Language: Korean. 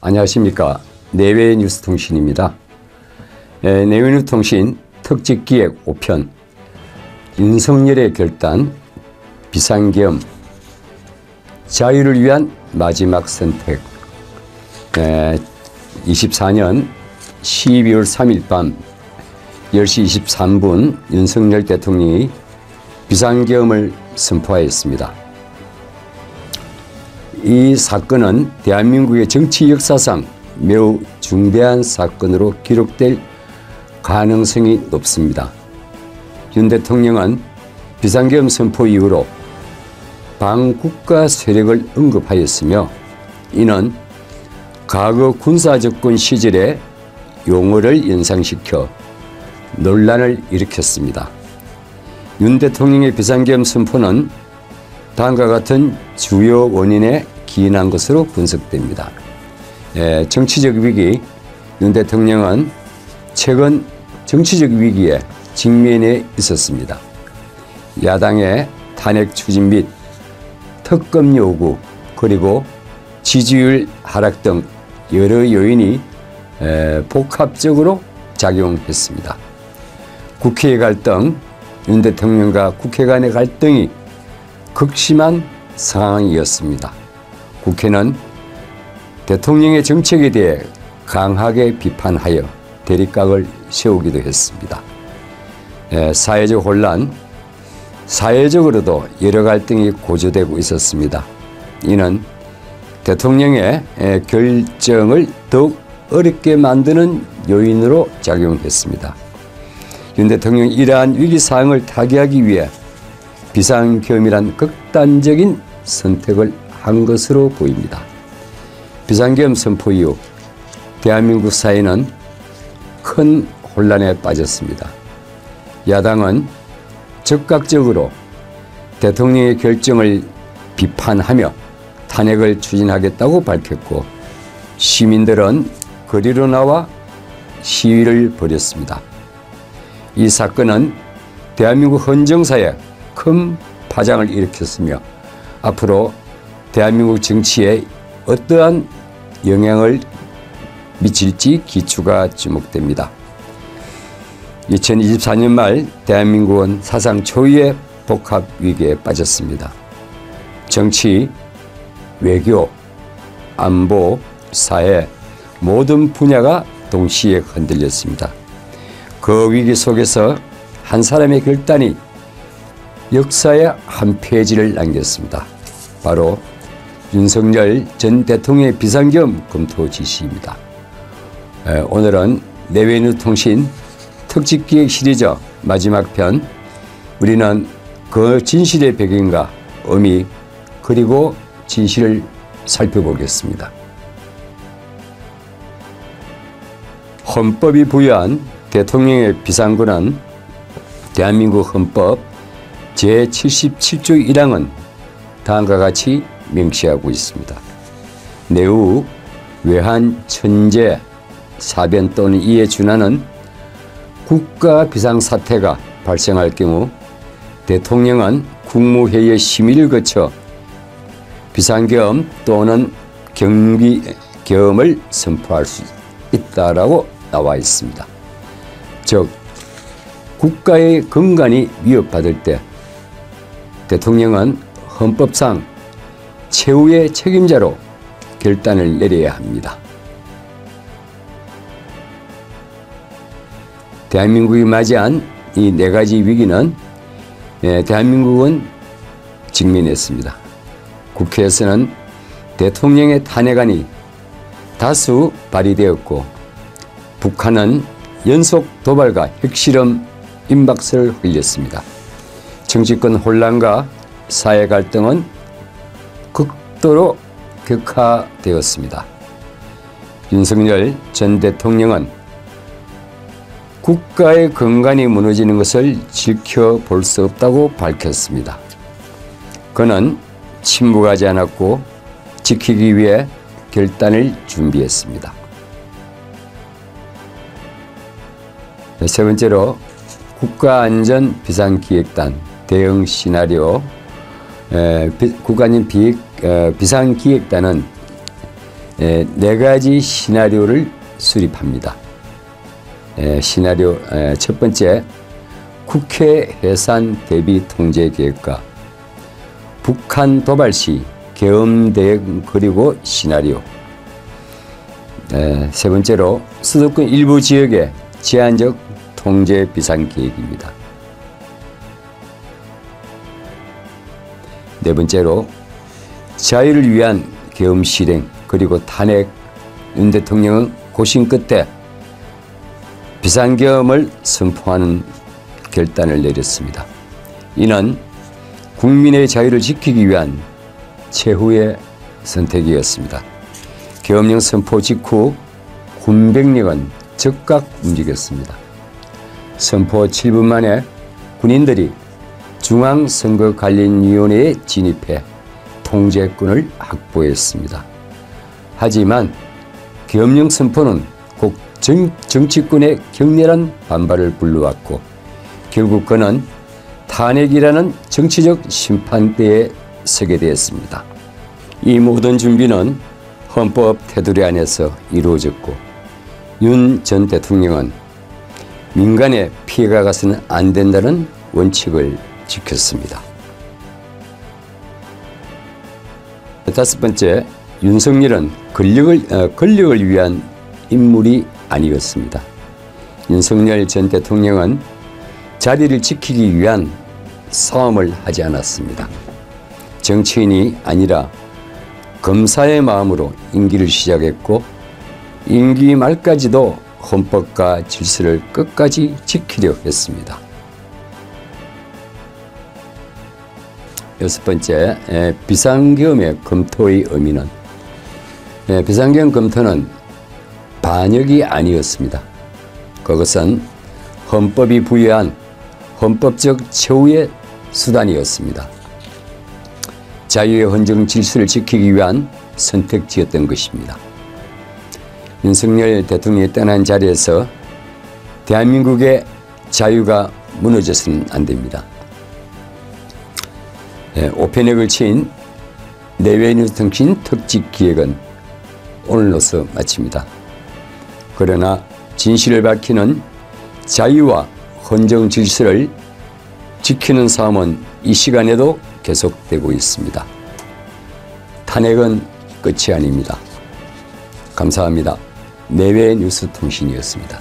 안녕하십니까. 내외뉴스통신입니다. 내외뉴스통신 특집기획 5편 윤석열의 결단 비상계엄 자유를 위한 마지막 선택 24년 12월 3일 밤 10시 23분 윤석열 대통령이 비상계엄을 선포하였습니다. 이 사건은 대한민국의 정치 역사상 매우 중대한 사건으로 기록될 가능성이 높습니다. 윤 대통령은 비상계엄 선포 이후로 반국가 세력을 언급하였으며 이는 과거 군사정권 시절의 용어를 연상시켜 논란을 일으켰습니다. 윤 대통령의 비상계엄 선포는 다음과 같은 주요 원인에 기인한 것으로 분석됩니다. 정치적 위기. 윤 대통령은 최근 정치적 위기에 직면해 있었습니다. 야당의 탄핵 추진 및 특검 요구 그리고 지지율 하락 등 여러 요인이 복합적으로 작용했습니다. 국회의 갈등, 윤 대통령과 국회 간의 갈등이 극심한 상황이었습니다. 국회는 대통령의 정책에 대해 강하게 비판하여 대립각을 세우기도 했습니다. 사회적 혼란, 사회적으로도 여러 갈등이 고조되고 있었습니다. 이는 대통령의 결정을 더욱 어렵게 만드는 요인으로 작용했습니다. 윤 대통령이 이러한 위기상황을 타개하기 위해 비상계엄이란 극단적인 선택을 한 것으로 보입니다. 비상계엄 선포 이후 대한민국 사회는 큰 혼란에 빠졌습니다. 야당은 적극적으로 대통령의 결정을 비판하며 탄핵을 추진하겠다고 밝혔고 시민들은 거리로 나와 시위를 벌였습니다. 이 사건은 대한민국 헌정사에 큰 파장을 일으켰으며 앞으로 대한민국 정치에 어떠한 영향을 미칠지 기추가 주목됩니다. 2024년 말 대한민국은 사상 초유의 복합 위기에 빠졌습니다. 정치, 외교, 안보, 사회 모든 분야가 동시에 흔들렸습니다. 그 위기 속에서 한 사람의 결단이 역사의 한 페이지를 남겼습니다. 바로 윤석열 전 대통령의 비상계엄 검토 지시입니다. 오늘은 내외뉴스통신 특집기획 시리즈 마지막 편, 우리는 그 진실의 배경과 의미 그리고 진실을 살펴보겠습니다. 헌법이 부여한 대통령의 비상권은 대한민국 헌법 제77조 1항은 다음과 같이 명시하고 있습니다. 내후 외환, 천재, 사변 또는 이에 준하는 국가 비상사태가 발생할 경우 대통령은 국무회의의 심의를 거쳐 비상계엄 또는 경비계엄을 선포할 수 있다라고 나와 있습니다. 즉 국가의 건강이 위협받을 때 대통령은 헌법상 최후의 책임자로 결단을 내려야 합니다. 대한민국이 맞이한 이 네 가지 위기는 대한민국은 직면했습니다. 국회에서는 대통령의 탄핵안이 다수 발의되었고 북한은 연속 도발과 핵실험 임박설을 흘렸습니다. 정치권 혼란과 사회 갈등은 극도로 격화되었습니다. 윤석열 전 대통령은 국가의 건강이 무너지는 것을 지켜볼 수 없다고 밝혔습니다. 그는 침묵하지 않았고 지키기 위해 결단을 준비했습니다. 세 번째로 국가안전비상기획단 대응 시나리오 국가안전 비상기획단은 네 가지 시나리오를 수립합니다. 시나리오 첫 번째, 국회 해산 대비 통제 계획과 북한 도발 시 계엄 대응 그리고 시나리오. 세 번째로 수도권 일부 지역의 제한적 통제 비상 계획입니다. 네 번째로 자유를 위한 계엄 실행 그리고 탄핵. 윤 대통령은 고심 끝에 비상계엄을 선포하는 결단을 내렸습니다. 이는 국민의 자유를 지키기 위한 최후의 선택이었습니다. 계엄령 선포 직후 군병력은 즉각 움직였습니다. 선포 7분 만에 군인들이 중앙선거관리위원회에 진입해 통제권을 확보했습니다. 하지만 계엄령 선포는 꼭 정치권의 격렬한 반발을 불러왔고 결국 그는 탄핵이라는 정치적 심판대에 서게 되었습니다. 이 모든 준비는 헌법 테두리 안에서 이루어졌고 윤 전 대통령은 민간에 피해가 가서는 안 된다는 원칙을 지켰습니다. 다섯 번째, 윤석열은 권력을 위한 인물이 아니었습니다. 윤석열 전 대통령은 자리를 지키기 위한 싸움을 하지 않았습니다. 정치인이 아니라 검사의 마음으로 임기를 시작했고 임기 말까지도 헌법과 질서를 끝까지 지키려 했습니다. 여섯 번째, 비상계엄의 검토의 의미는 비상계엄 검토는 반역이 아니었습니다. 그것은 헌법이 부여한 헌법적 최후의 수단이었습니다. 자유의 헌정 질서를 지키기 위한 선택지였던 것입니다. 윤석열 대통령이 떠난 자리에서 대한민국의 자유가 무너져서는 안 됩니다. 5편에 걸친 내외뉴스통신 특집 기획은 오늘로서 마칩니다. 그러나 진실을 밝히는 자유와 헌정 질서를 지키는 싸움은 이 시간에도 계속되고 있습니다. 탄핵은 끝이 아닙니다. 감사합니다. 내외뉴스통신이었습니다.